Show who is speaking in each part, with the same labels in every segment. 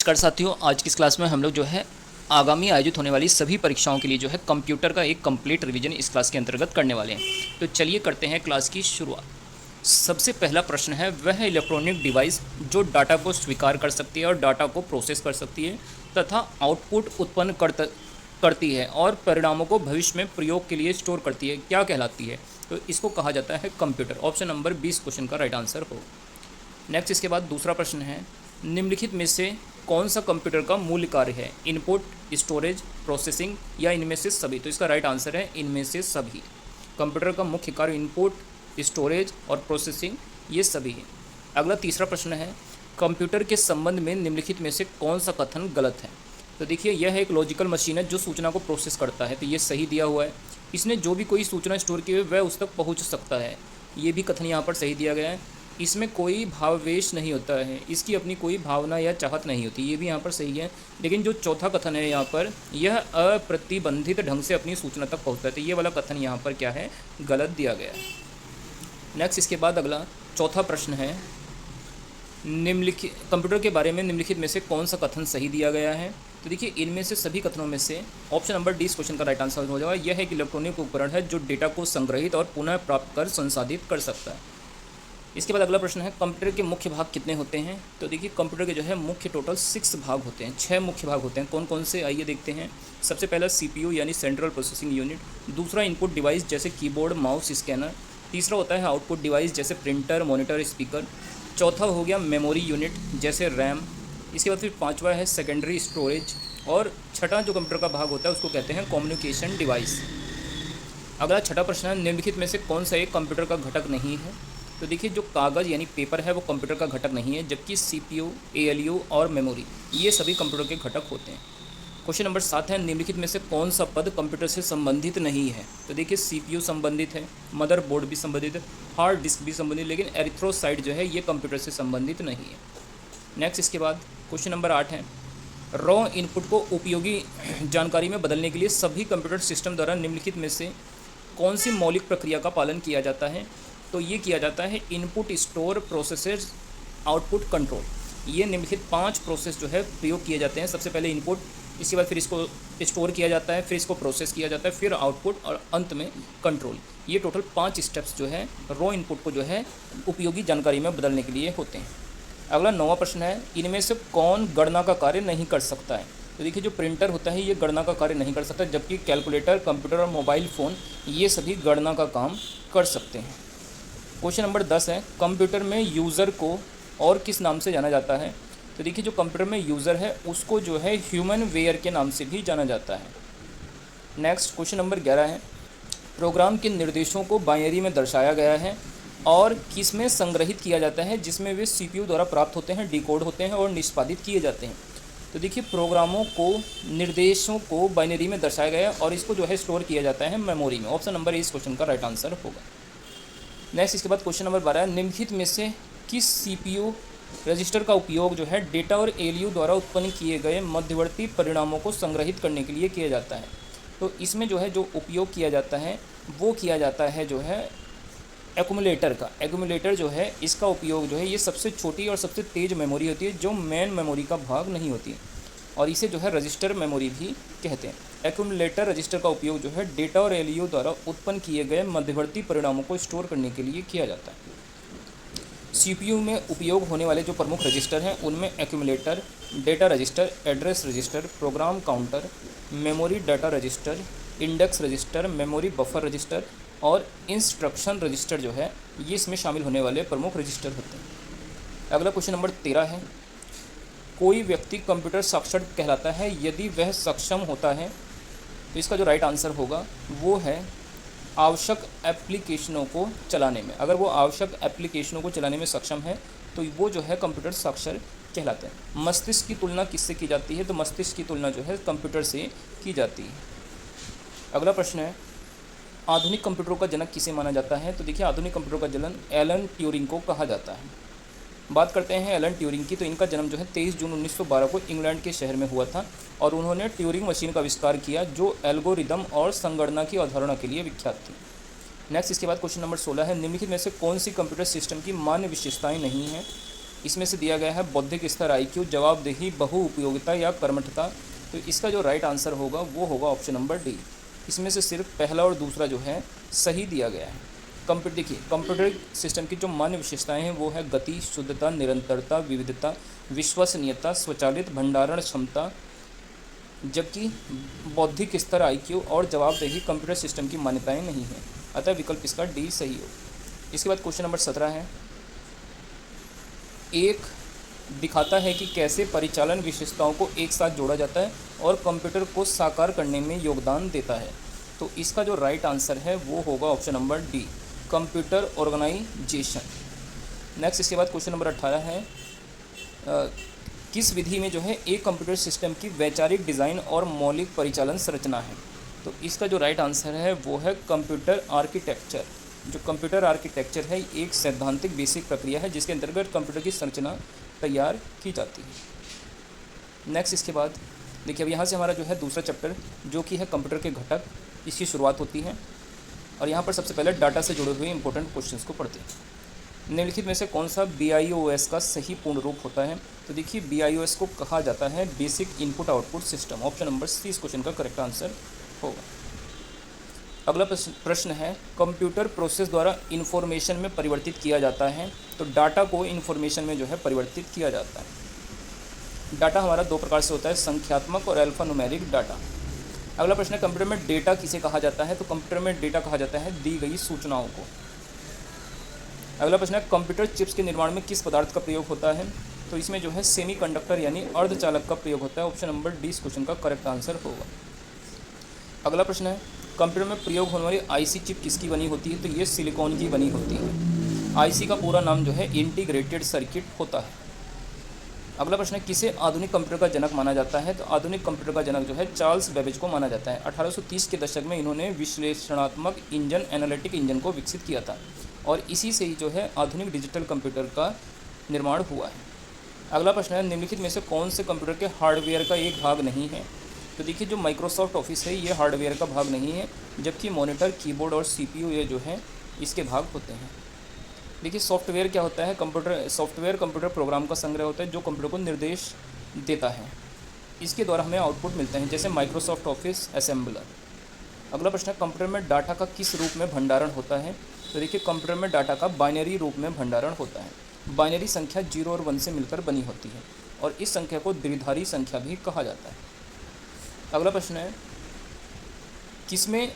Speaker 1: नमस्कार साथियों, आज की इस क्लास में हम लोग जो है आगामी आयोजित होने वाली सभी परीक्षाओं के लिए जो है कंप्यूटर का एक कंप्लीट रिवीजन इस क्लास के अंतर्गत करने वाले हैं। तो चलिए करते हैं क्लास की शुरुआत। सबसे पहला प्रश्न है, वह इलेक्ट्रॉनिक डिवाइस जो डाटा को स्वीकार कर सकती है और डाटा को प्रोसेस कर सकती है तथा आउटपुट उत्पन्न करती है और परिणामों को भविष्य में प्रयोग के लिए स्टोर करती है, क्या कहलाती है? तो इसको कहा जाता है कंप्यूटर। ऑप्शन नंबर 20 क्वेश्चन का राइट आंसर हो। नेक्स्ट इसके बाद दूसरा प्रश्न है, निम्नलिखित में से कौन सा कंप्यूटर का मूल कार्य है? इनपुट, स्टोरेज, प्रोसेसिंग या इनमें से सभी? तो इसका राइट आंसर है इनमें से सभी। कंप्यूटर का मुख्य कार्य इनपुट, स्टोरेज और प्रोसेसिंग ये सभी है। अगला तीसरा प्रश्न है, कंप्यूटर के संबंध में निम्नलिखित में से कौन सा कथन गलत है? तो देखिए, यह एक लॉजिकल मशीन है जो सूचना को प्रोसेस करता है, तो ये सही दिया हुआ है। इसने जो भी कोई सूचना स्टोर की है वह उस तक पहुँच सकता है, ये भी कथन यहाँ पर सही दिया गया है। इसमें कोई भावावेश नहीं होता है, इसकी अपनी कोई भावना या चाहत नहीं होती, ये भी यहाँ पर सही है। लेकिन जो चौथा कथन है यहाँ पर, यह अप्रतिबंधित ढंग से अपनी सूचना तक पहुँचता है, तो ये वाला कथन यहाँ पर क्या है? गलत दिया गया है। नेक्स्ट इसके बाद अगला चौथा प्रश्न है, निम्नलिखित कंप्यूटर के बारे में निम्नलिखित में से कौन सा कथन सही दिया गया है? तो देखिए, इनमें से सभी कथनों में से ऑप्शन नंबर 20 क्वेश्चन का राइट आंसर हो जाएगा। यह एक इलेक्ट्रॉनिक उपकरण है जो डेटा को संग्रहित और पुनः प्राप्त कर संसाधित कर सकता है। इसके बाद अगला प्रश्न है, कंप्यूटर के मुख्य भाग कितने होते हैं? तो देखिए, कंप्यूटर के जो है मुख्य टोटल 6 भाग होते हैं, 6 मुख्य भाग होते हैं। कौन कौन से, आइए देखते हैं। सबसे पहला CPU यानी सेंट्रल प्रोसेसिंग यूनिट। दूसरा इनपुट डिवाइस जैसे कीबोर्ड, माउस, स्कैनर। तीसरा होता है आउटपुट डिवाइस जैसे प्रिंटर, मॉनिटर, स्पीकर। चौथा हो गया मेमोरी यूनिट जैसे रैम। इसके बाद फिर पाँचवा है सेकेंडरी स्टोरेज। और छठा जो कंप्यूटर का भाग होता है उसको कहते हैं कम्युनिकेशन डिवाइस। अगला छठा प्रश्न है, निम्नलिखित में से कौन सा एक कंप्यूटर का घटक नहीं है? तो देखिए, जो कागज़ यानी पेपर है वो कंप्यूटर का घटक नहीं है, जबकि CPU, ALU और मेमोरी ये सभी कंप्यूटर के घटक होते हैं। क्वेश्चन नंबर 7 है, निम्नलिखित में से कौन सा पद कंप्यूटर से संबंधित नहीं है? तो देखिए, CPU संबंधित है, मदरबोर्ड भी संबंधित है, हार्ड डिस्क भी संबंधित, लेकिन एरिथ्रोसाइट जो है ये कंप्यूटर से संबंधित नहीं है। नेक्स्ट इसके बाद क्वेश्चन नंबर 8 है, रॉ इनपुट को उपयोगी जानकारी में बदलने के लिए सभी कंप्यूटर सिस्टम द्वारा निम्नलिखित में से कौन सी मौलिक प्रक्रिया का पालन किया जाता है? तो ये किया जाता है input, store, processor, output, control. ये निम्नलिखित 5 प्रोसेस जो है प्रयोग किए जाते हैं। सबसे पहले इनपुट, इसके बाद फिर इसको स्टोर किया जाता है, फिर इसको प्रोसेस किया जाता है, फिर आउटपुट और अंत में कंट्रोल। ये टोटल 5 स्टेप्स जो है रॉ इनपुट को जो है उपयोगी जानकारी में बदलने के लिए होते हैं। अगला 9वां प्रश्न है, इनमें से कौन गणना का कार्य नहीं कर सकता है? तो देखिए, जो प्रिंटर होता है ये गणना का कार्य नहीं कर सकता, जबकि कैलकुलेटर, कंप्यूटर और मोबाइल फ़ोन ये सभी गणना का काम कर सकते हैं। क्वेश्चन नंबर 10 है, कंप्यूटर में यूज़र को और किस नाम से जाना जाता है? तो देखिए, जो कंप्यूटर में यूज़र है उसको जो है ह्यूमन वेयर के नाम से भी जाना जाता है। नेक्स्ट क्वेश्चन नंबर 11 है, प्रोग्राम के निर्देशों को बाइनरी में दर्शाया गया है और किस में संग्रहित किया जाता है, जिसमें वे CPU द्वारा प्राप्त होते हैं, डिकोड होते हैं और निष्पादित किए जाते हैं। तो देखिए, प्रोग्रामों को निर्देशों को बाइनरी में दर्शाया गया है और इसको जो है स्टोर किया जाता है मेमोरी में। ऑप्शन नंबर इस क्वेश्चन का राइट आंसर होगा। नेक्स्ट इसके बाद क्वेश्चन नंबर 12 है, निम्नलिखित में से किस CPU रजिस्टर का उपयोग जो है डेटा और ALU द्वारा उत्पन्न किए गए मध्यवर्ती परिणामों को संग्रहित करने के लिए किया जाता है? तो इसमें जो है जो उपयोग किया जाता है वो किया जाता है जो है एक्यूमुलेटर का। एक्यूमुलेटर जो है इसका उपयोग जो है, ये सबसे छोटी और सबसे तेज़ मेमोरी होती है जो मेन मेमोरी का भाग नहीं होती, और इसे जो है रजिस्टर मेमोरी भी कहते हैं। एक्यूमुलेटर रजिस्टर का उपयोग जो है डेटा और ALU द्वारा उत्पन्न किए गए मध्यवर्ती परिणामों को स्टोर करने के लिए किया जाता है। CPU में उपयोग होने वाले जो प्रमुख रजिस्टर हैं उनमें accumulator, data register, address register, program counter, memory data register, index register, memory buffer register और इंस्ट्रक्शन रजिस्टर जो है ये इसमें शामिल होने वाले प्रमुख रजिस्टर होते हैं। अगला क्वेश्चन नंबर 13 है, कोई व्यक्ति कंप्यूटर साक्षर कहलाता है यदि वह सक्षम होता है? तो इसका जो राइट आंसर होगा वो है आवश्यक एप्लीकेशनों को चलाने में। अगर वो आवश्यक एप्लीकेशनों को चलाने में सक्षम है तो वो जो है कंप्यूटर साक्षर कहलाते हैं। मस्तिष्क की तुलना किससे की जाती है? तो मस्तिष्क की तुलना जो है कंप्यूटर से की जाती है। अगला प्रश्न है, आधुनिक कंप्यूटरों का जनक किसे माना जाता है? तो देखिए, आधुनिक कंप्यूटरों का जन्म एलन ट्यूरिंग को कहा जाता है। बात करते हैं एलन ट्यूरिंग की, तो इनका जन्म जो है 23 जून 1912 को इंग्लैंड के शहर में हुआ था और उन्होंने ट्यूरिंग मशीन का आविष्कार किया जो एल्गोरिदम और संगणना की अवधारणा के लिए विख्यात थी। नेक्स्ट इसके बाद क्वेश्चन नंबर 16 है, निम्नलिखित में से कौन सी कंप्यूटर सिस्टम की मान्य विशेषताएं नहीं हैं? इसमें से दिया गया है बौद्धिक स्तर IQ, जवाबदेही, बहु उपयोगिता या कर्मठता। तो इसका जो राइट आंसर होगा वो होगा ऑप्शन नंबर डी। इसमें से सिर्फ पहला और दूसरा जो है सही दिया गया है। देखिए कंप्यूटर सिस्टम की जो मान्य विशेषताएं हैं वो है गति, शुद्धता, निरंतरता, विविधता, विश्वसनीयता, स्वचालित भंडारण क्षमता, जबकि बौद्धिक स्तर IQ और जवाबदेही कंप्यूटर सिस्टम की मान्यताएं नहीं हैं। अतः विकल्प इसका डी सही हो। इसके बाद क्वेश्चन नंबर 17 है, एक दिखाता है कि कैसे परिचालन विशेषताओं को एक साथ जोड़ा जाता है और कंप्यूटर को साकार करने में योगदान देता है। तो इसका जो राइट आंसर है वो होगा option number D, computer organisation. Next इसके बाद क्वेश्चन नंबर 18 है, किस विधि में जो है एक कंप्यूटर सिस्टम की वैचारिक डिज़ाइन और मौलिक परिचालन संरचना है। तो इसका जो राइट आंसर है वो है कंप्यूटर आर्किटेक्चर। जो कंप्यूटर आर्किटेक्चर है एक सैद्धांतिक बेसिक प्रक्रिया है जिसके अंतर्गत कंप्यूटर की संरचना तैयार की जाती है। नेक्स्ट इसके बाद देखिए, अब यहाँ से हमारा जो है दूसरा चैप्टर जो कि है कंप्यूटर के घटक, इसकी शुरुआत होती है। और यहाँ पर सबसे पहले डाटा से जुड़े हुए इंपॉर्टेंट क्वेश्चंस को पढ़ते हैं। निम्नलिखित में से कौन सा BIOS का सही पूर्ण रूप होता है। तो देखिए BIOS को कहा जाता है basic input output system. Option number C इस क्वेश्चन का करेक्ट आंसर होगा। अगला प्रश्न है, कंप्यूटर प्रोसेस द्वारा इन्फॉर्मेशन में परिवर्तित किया जाता है। तो डाटा को इन्फॉर्मेशन में जो है परिवर्तित किया जाता है। डाटा हमारा दो प्रकार से होता है, संख्यात्मक और अल्फा न्यूमेरिक डाटा। अगला प्रश्न है, कंप्यूटर में डेटा किसे कहा जाता है। तो कंप्यूटर में डेटा कहा जाता है दी गई सूचनाओं को। अगला प्रश्न है, कंप्यूटर चिप्स के निर्माण में किस पदार्थ का प्रयोग होता है। तो इसमें जो है सेमीकंडक्टर यानी अर्धचालक का प्रयोग होता है। ऑप्शन नंबर डी इस क्वेश्चन का करेक्ट आंसर होगा। अगला प्रश्न है, कंप्यूटर में प्रयोग होने वाली IC चिप किसकी बनी होती है। तो ये सिलिकॉन की बनी होती है। IC का पूरा नाम जो है इंटीग्रेटेड सर्किट होता है। अगला प्रश्न है, किसे आधुनिक कंप्यूटर का जनक माना जाता है। तो आधुनिक कंप्यूटर का जनक जो है चार्ल्स बेबेज को माना जाता है। 1830 के दशक में इन्होंने विश्लेषणात्मक इंजन, एनालिटिक इंजन को विकसित किया था और इसी से ही जो है आधुनिक डिजिटल कंप्यूटर का निर्माण हुआ है। अगला प्रश्न है, निम्नलिखित में से कौन से कंप्यूटर के हार्डवेयर का एक भाग नहीं है। तो देखिए जो माइक्रोसॉफ्ट ऑफिस है ये हार्डवेयर का भाग नहीं है, जबकि मॉनिटर, कीबोर्ड और CPU ये जो है इसके भाग होते हैं। देखिए सॉफ्टवेयर क्या होता है, सॉफ्टवेयर कंप्यूटर प्रोग्राम का संग्रह होता है जो कंप्यूटर को निर्देश देता है। इसके द्वारा हमें आउटपुट मिलते हैं, जैसे माइक्रोसॉफ्ट ऑफिस असेंबलर। अगला प्रश्न है, कंप्यूटर में डाटा का किस रूप में भंडारण होता है। तो देखिए कंप्यूटर में डाटा का बाइनरी रूप में भंडारण होता है। बाइनरी संख्या 0 और 1 से मिलकर बनी होती है और इस संख्या को द्विधारी संख्या भी कहा जाता है। अगला प्रश्न है, किसमें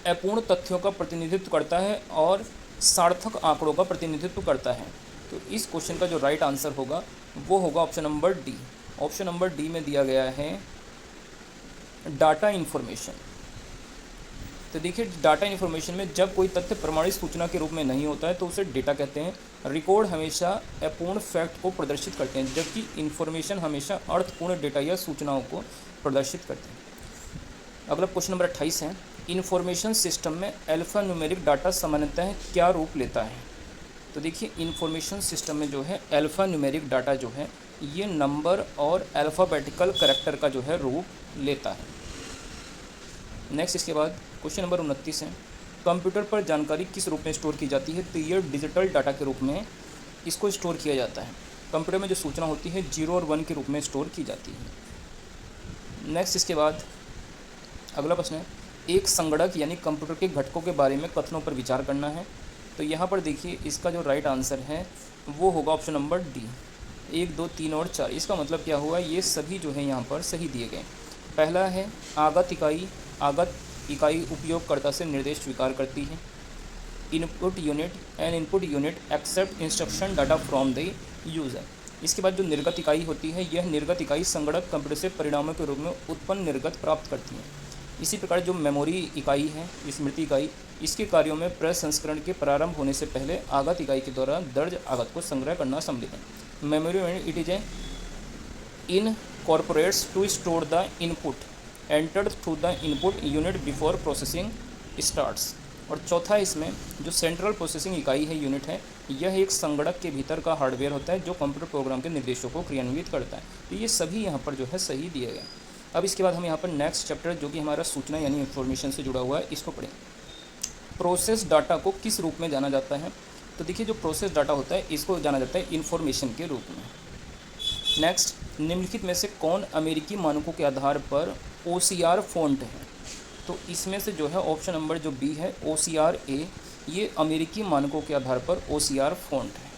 Speaker 1: अपूर्ण तथ्यों का प्रतिनिधित्व करता है और सार्थक आंकड़ों का प्रतिनिधित्व करता है। तो इस क्वेश्चन का जो राइट आंसर होगा वो होगा option number D. Option number D में दिया गया है डाटा इन्फॉर्मेशन। तो देखिए डाटा इन्फॉर्मेशन में जब कोई तथ्य प्रमाणित सूचना के रूप में नहीं होता है तो उसे डेटा कहते हैं। रिकॉर्ड हमेशा अपूर्ण फैक्ट को प्रदर्शित करते हैं, जबकि इन्फॉर्मेशन हमेशा अर्थपूर्ण डेटा या सूचनाओं को प्रदर्शित करते हैं। अगला क्वेश्चन नंबर 28 है, इन्फॉर्मेशन सिस्टम में अल्फ़ा न्यूमेरिक डाटा सामान्यतः क्या रूप लेता है। तो देखिए इन्फॉर्मेशन सिस्टम में जो है अल्फ़ा न्यूमेरिक डाटा जो है ये नंबर और अल्फ़ाबेटिकल करैक्टर का जो है रूप लेता है। नेक्स्ट इसके बाद क्वेश्चन नंबर 29 है, कंप्यूटर पर जानकारी किस रूप में स्टोर की जाती है। तो ये डिजिटल डाटा के रूप में इसको स्टोर किया जाता है। कंप्यूटर में जो सूचना होती है 0 और 1 के रूप में स्टोर की जाती है। नेक्स्ट इसके बाद अगला प्रश्न है, एक संगणक यानी कंप्यूटर के घटकों के बारे में कथनों पर विचार करना है। तो यहाँ पर देखिए इसका जो राइट आंसर है वो होगा ऑप्शन नंबर डी, 1, 2, 3 और 4। इसका मतलब क्या हुआ, ये सभी जो है यहाँ पर सही दिए गए। पहला है आगत इकाई उपयोगकर्ता से निर्देश स्वीकार करती है। Input unit and input unit accept instruction data from the user. इसके बाद जो निर्गत इकाई होती है यह निर्गत इकाई संगणक कंप्यूटर से परिणामों के रूप में उत्पन्न निर्गत प्राप्त करती है। इसी प्रकार जो मेमोरी इकाई है, स्मृति इकाई, इसके कार्यों में प्रसंस्करण के प्रारंभ होने से पहले आगत इकाई के द्वारा दर्ज आगत को संग्रह करना सम्मिलित है। Memory unit it is a incorporates to store the input entered through the input unit before processing starts. और चौथा इसमें जो सेंट्रल प्रोसेसिंग इकाई है, यूनिट है, यह एक संगणक के भीतर का हार्डवेयर होता है जो कंप्यूटर प्रोग्राम के निर्देशों को क्रियान्वित करता है। तो ये सभी यहाँ पर जो है सही दिए गए। अब इसके बाद हम यहाँ पर नेक्स्ट चैप्टर जो कि हमारा सूचना यानी इन्फॉर्मेशन से जुड़ा हुआ है इसको पढ़ें। प्रोसेस डाटा को किस रूप में जाना जाता है। तो देखिए जो प्रोसेस डाटा होता है इसको जाना जाता है इन्फॉर्मेशन के रूप में। नेक्स्ट, निम्नलिखित में से कौन अमेरिकी मानकों के आधार पर OCR फ़ॉन्ट है? तो इसमें से जो है ऑप्शन नंबर जो बी है OCR-A, ये अमेरिकी मानकों के आधार पर OCR फ़ॉन्ट है।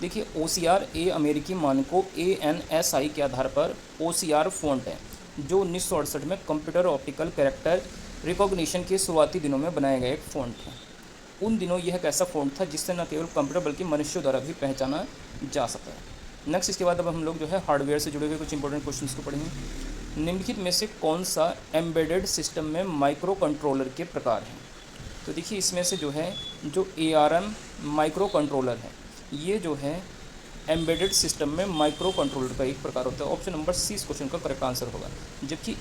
Speaker 1: देखिए OCR-A अमेरिकी मानकों ANSI के आधार पर OCR फ़ॉन्ट है, जो 1968 में कंप्यूटर ऑप्टिकल कैरेक्टर रिकॉग्निशन के शुरुआती दिनों में बनाया गया एक फ़ॉन्ट है। उन दिनों यह एक ऐसा फ़ॉन्ट था जिससे न केवल कंप्यूटर बल्कि मनुष्यों द्वारा भी पहचाना जा सकता है। नेक्स्ट, इसके बाद अब हम लोग जो है हार्डवेयर से जुड़े हुए कुछ इंपॉर्टेंट क्वेश्चंस को पढ़ेंगे। निम्नलिखित में से कौन सा एम्बेडेड सिस्टम में माइक्रो कंट्रोलर के प्रकार हैं? तो देखिए इसमें से जो है जो ARM माइक्रो कंट्रोलर है, ये जो है एम्बेडेड सिस्टम में माइक्रो कंट्रोलर का एक प्रकार होता है। ऑप्शन नंबर सी इस क्वेश्चन का करेक्ट आंसर होगा। जबकि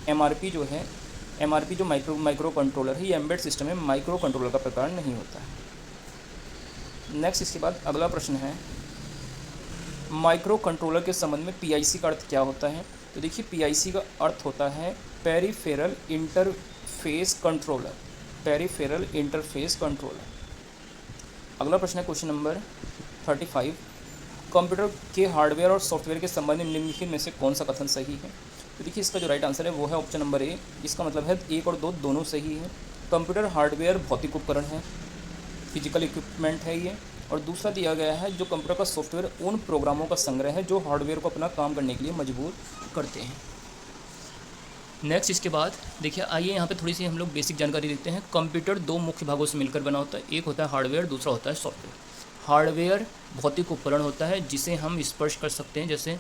Speaker 1: MRP जो माइक्रो कंट्रोलर है, ये एम्बेडेड सिस्टम में माइक्रो कंट्रोलर का प्रकार नहीं होता है। नेक्स्ट, इसके बाद अगला प्रश्न है, माइक्रो कंट्रोलर के संबंध में PIC का अर्थ क्या होता है? तो देखिए PIC का अर्थ होता है peripheral interface controller, peripheral interface controller. अगला प्रश्न है क्वेश्चन नंबर 35, कंप्यूटर के हार्डवेयर और सॉफ्टवेयर के संबंध में निम्नलिखित में से कौन सा कथन सही है? तो देखिए इसका जो राइट आंसर है वो है ऑप्शन नंबर ए। इसका मतलब है 1 और 2 दोनों सही है। कंप्यूटर हार्डवेयर भौतिक उपकरण है, फिजिकल इक्विपमेंट है ये। और दूसरा दिया गया है जो कंप्यूटर का सॉफ्टवेयर उन प्रोग्रामों का संग्रह है जो हार्डवेयर को अपना काम करने के लिए मजबूर करते हैं। नेक्स्ट, इसके बाद देखिए आइए यहाँ पे थोड़ी सी हम लोग बेसिक जानकारी देखते हैं। कंप्यूटर 2 मुख्य भागों से मिलकर बना होता है, एक होता है हार्डवेयर, दूसरा होता है सॉफ्टवेयर। हार्डवेयर भौतिक उपकरण होता है जिसे हम स्पर्श कर सकते हैं, जैसे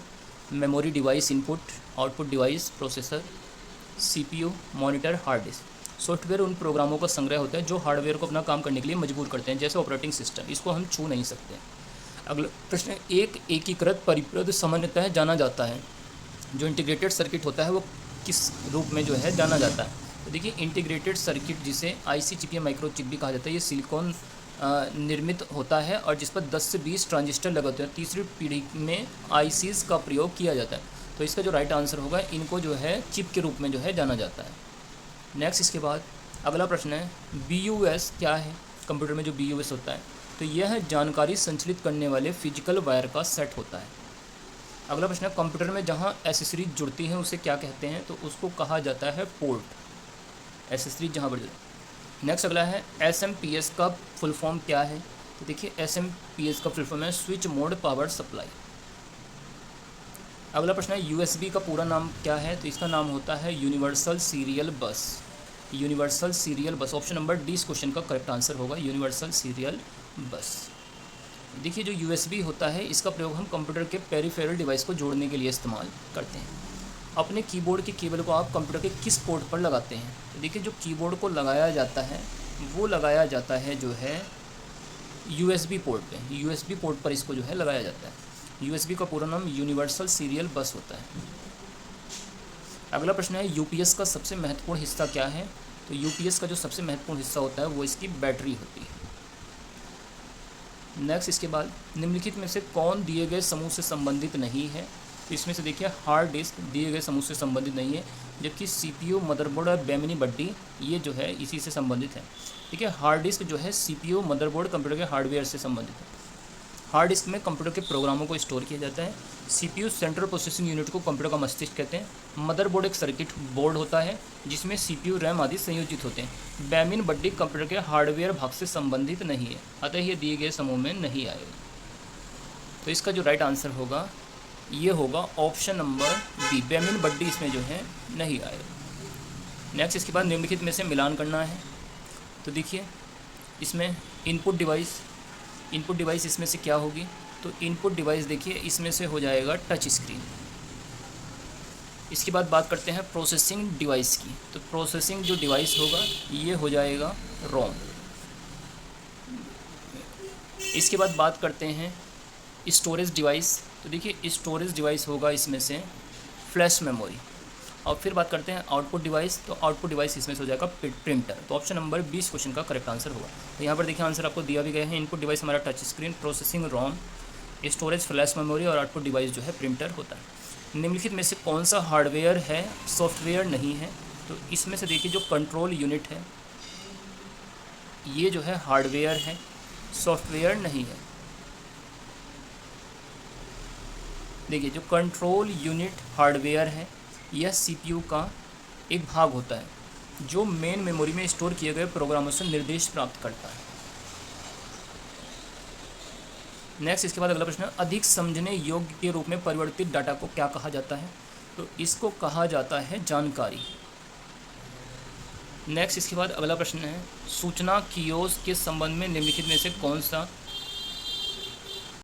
Speaker 1: memory device, input output device, processor, CPU, monitor, hard disk. Software उन प्रोग्रामों का संग्रह होता है जो हार्डवेयर को अपना काम करने के लिए मजबूर करते हैं, जैसे ऑपरेटिंग सिस्टम, इसको हम छू नहीं सकते। अगला प्रश्न, एक एकीकृत परिपथ सामान्यतः जाना जाता है, जो इंटीग्रेटेड सर्किट होता है वो किस रूप में जो है जाना जाता है? तो देखिए इंटीग्रेटेड सर्किट जिसे IC चिप या माइक्रो चिप भी कहा जाता है, ये सिलिकॉन निर्मित होता है और जिस पर 10 से 20 ट्रांजिस्टर लगे होते हैं। तीसरी पीढ़ी में ICs का प्रयोग किया जाता है। तो इसका जो राइट आंसर होगा, इनको जो है चिप के रूप में जो है जाना जाता है। नेक्स्ट, इसके बाद अगला प्रश्न है, BUS क्या है? कंप्यूटर में जो BUS होता है, तो यह जानकारी संचालित करने वाले फिजिकल वायर का सेट होता है। अगला प्रश्न है, कंप्यूटर में जहाँ एसेसरीज जुड़ती हैं उसे क्या कहते हैं? तो उसको कहा जाता है पोर्ट, एसेसरीज जहाँ जुड़ती है। नेक्स्ट अगला है, SMPS का फुल फॉर्म क्या है? तो देखिए SMPS का फुल फॉर्म है स्विच मोड पावर सप्लाई। अगला प्रश्न है, USB का पूरा नाम क्या है? तो इसका नाम होता है यूनिवर्सल सीरियल बस, यूनिवर्सल सीरियल बस। ऑप्शन नंबर डी इस क्वेश्चन का करेक्ट आंसर होगा, यूनिवर्सल सीरियल बस। देखिए जो USB होता है इसका प्रयोग हम कंप्यूटर के पेरिफेरल डिवाइस को जोड़ने के लिए इस्तेमाल करते हैं। अपने कीबोर्ड के केबल को आप कंप्यूटर के किस पोर्ट पर लगाते हैं? तो देखिए जो कीबोर्ड को लगाया जाता है वो लगाया जाता है जो है USB पोर्ट पे, USB पोर्ट पर इसको जो है लगाया जाता है। USB का पूरा नाम यूनिवर्सल सीरियल बस होता है। अगला प्रश्न है, UPS का सबसे महत्वपूर्ण हिस्सा क्या है? तो UPS का जो सबसे महत्वपूर्ण हिस्सा होता है वो इसकी बैटरी होती है। नेक्स्ट, इसके बाद निम्नलिखित में से कौन दिए गए समूह से संबंधित नहीं है? तो इसमें से देखिए हार्ड डिस्क दिए गए समूह से संबंधित नहीं है, जबकि CPU, मदरबोर्ड और बेमिनी बड्डी ये जो है इसी से संबंधित है। ठीक है, हार्ड डिस्क जो है CPU, मदरबोर्ड, कंप्यूटर के हार्डवेयर से संबंधित है। हार्ड डिस्क में कंप्यूटर के प्रोग्रामों को स्टोर किया जाता है। CPU सेंट्रल प्रोसेसिंग यूनिट को कंप्यूटर का मस्तिष्क कहते हैं। मदरबोर्ड एक सर्किट बोर्ड होता है जिसमें CPU, रैम आदि संयोजित होते हैं। बेमिन बड्डी कंप्यूटर के हार्डवेयर भाग से संबंधित नहीं है, अतः ये दिए गए समूह में नहीं आएगा। तो इसका जो राइट आंसर होगा ये होगा ऑप्शन नंबर बी, बेमिन बड्डी इसमें जो है नहीं आएगा। नेक्स्ट, इसके बाद निम्नलिखित में से मिलान करना है। तो देखिए इसमें इनपुट डिवाइस इसमें से क्या होगी? तो इनपुट डिवाइस देखिए इसमें से हो जाएगा टच स्क्रीन। इसके बाद बात करते हैं प्रोसेसिंग डिवाइस की। तो प्रोसेसिंग जो डिवाइस होगा ये हो जाएगा रोम। इसके बाद बात करते हैं स्टोरेज डिवाइस। तो देखिए स्टोरेज डिवाइस होगा इसमें से फ्लैश मेमोरी। और फिर बात करते हैं आउटपुट डिवाइस। तो आउटपुट डिवाइस इसमें से हो जाएगा प्रिंटर। तो ऑप्शन नंबर 20 क्वेश्चन का करेक्ट आंसर होगा। तो यहाँ पर देखिए आंसर आपको दिया भी गया है। इनपुट डिवाइस हमारा टच स्क्रीन, प्रोसेसिंग रोम, स्टोरेज फ्लैश मेमोरी और आउटपुट डिवाइस जो है प्रिंटर होता है। निम्नलिखित में से कौन सा हार्डवेयर है सॉफ्टवेयर नहीं है? तो इसमें से देखिए जो कंट्रोल यूनिट है ये जो है हार्डवेयर है, सॉफ्टवेयर नहीं है। देखिए जो कंट्रोल यूनिट हार्डवेयर है यह सीपीयू का एक भाग होता है जो मेन मेमोरी में स्टोर किए गए प्रोग्रामों से निर्देश प्राप्त करता है। नेक्स्ट इसके बाद अगला प्रश्न है, अधिक समझने योग्य के रूप में परिवर्तित डाटा को क्या कहा जाता है? तो इसको कहा जाता है जानकारी। नेक्स्ट इसके बाद अगला प्रश्न है, सूचना कियोस्क के संबंध में निम्नलिखित में से कौन सा